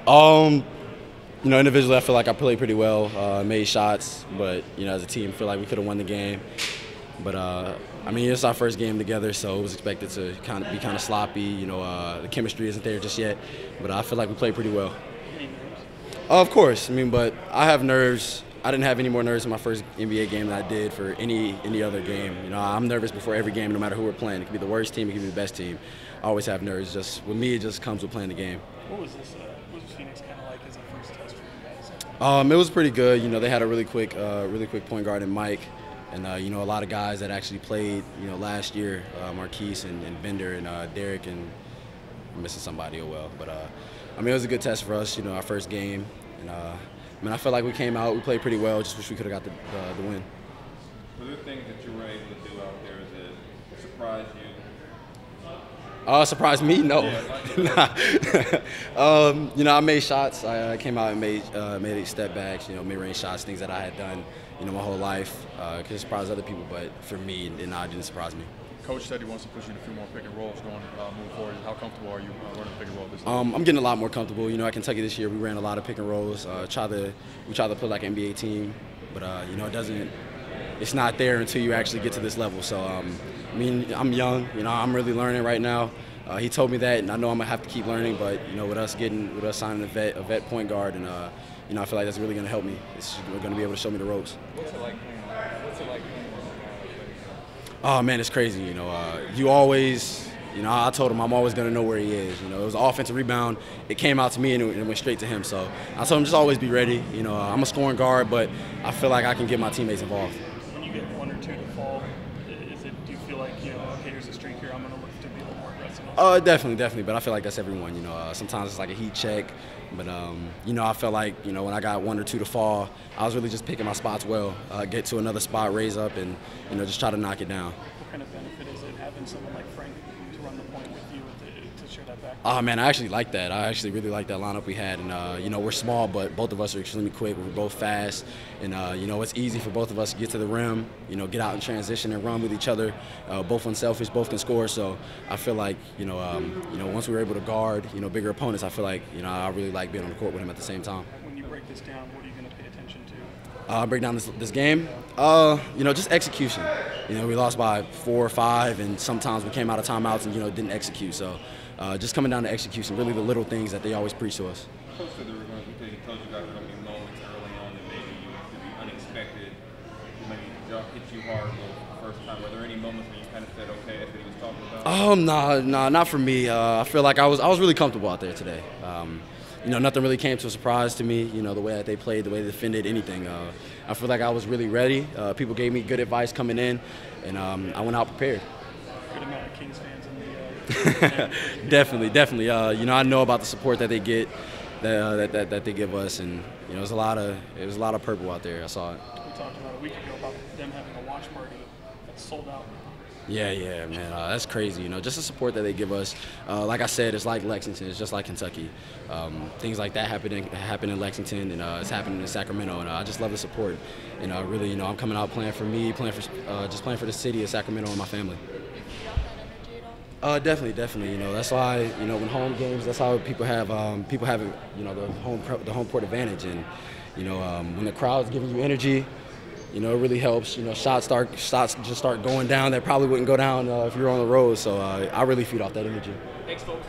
Um, individually, I feel like I played pretty well, made shots, but as a team, I feel like we could have won the game. But it's our first game together, so it was expected to be kind of sloppy. The chemistry isn't there just yet, but I feel like we played pretty well. Of course, but I have nerves. I didn't have any more nerves in my first NBA game than I did for any other game. I'm nervous before every game, no matter who we're playing. It could be the worst team, it could be the best team. I always have nerves. Just with me, it just comes with playing the game. What was this? What was Phoenix kind of like as a first test for you guys? It was pretty good. They had a really quick point guard in Mike, and a lot of guys that actually played last year, Marquise and Bender and Derek, and I'm missing somebody. Oh well, but it was a good test for us. Our first game, and I feel like we came out, we played pretty well. Just wish we could have got the win. Were there things that you were able to do out there that surprised you? Surprised me? No. Yeah, I made shots. I came out and made step backs, mid-range shots, things that I had done, my whole life. Could surprise other people, but for me, it didn't surprise me. Coach said he wants to push you in a few more pick and rolls moving forward. How comfortable are you running pick and roll this year? I'm getting a lot more comfortable. At Kentucky this year, we ran a lot of pick and rolls. We try to play like an NBA team, but it's not there until you actually get to this level. So I'm young. I'm really learning right now. He told me that, and I know I'm gonna have to keep learning. But with us signing a vet point guard, and I feel like that's really gonna help me. It's gonna be able to show me the ropes. What's it like playing? Oh man, it's crazy. You always. I told him I'm always going to know where he is. It was an offensive rebound. It came out to me and it went straight to him. So I told him just always be ready. I'm a scoring guard, but I feel like I can get my teammates involved. When you get one or two to fall, do you feel like, okay, here's a streak here, I'm going to look to be a little more aggressive? Definitely. But I feel like that's everyone. Sometimes it's like a heat check. But, I felt like, when I got one or two to fall, I was really just picking my spots well, get to another spot, raise up, and, just try to knock it down. What kind of benefit is it having someone like Frank to run the point with you to share that back? Oh, man, I actually like that. I actually really like that lineup we had. And, we're small, but both of us are extremely quick. We're both fast. And, it's easy for both of us to get to the rim, get out in transition and run with each other. Both unselfish, both can score. So I feel like, once we were able to guard, bigger opponents, I feel like, I really like being on the court with him at the same time. When you break this down, what are you going to pay attention to? Break down this game, just execution. We lost by 4 or 5, and sometimes we came out of timeouts and didn't execute. So just coming down to execution, really the little things that they always preach to us. Coach said he told you guys there were going to be moments early on that maybe you could be unexpected, maybe hit you hard the first time. Were there any moments where you kind of said, okay, that's what he was talking about? Nah, not for me. I feel like I was really comfortable out there today. Nothing really came to a surprise to me, the way that they played, the way they defended, anything. I feel like I was really ready. People gave me good advice coming in, and I went out prepared. Good amount of Kings fans in the Definitely. I know about the support that they get, that they give us, and it was a lot of purple out there. I saw it. We talked about a week ago about them having a watch party that's sold out. Yeah, man, that's crazy. Just the support that they give us. Like I said, it's like Lexington. It's just like Kentucky. Things like that happen in Lexington, and it's happening in Sacramento. And I just love the support. And really, I'm coming out playing for me, playing for the city of Sacramento and my family. Definitely. That's why when home games, that's how people have it. The home court advantage, and when the crowd's giving you energy. It really helps. Shots just start going down that probably wouldn't go down if you're on the road. So I really feed off that energy. Thanks, folks.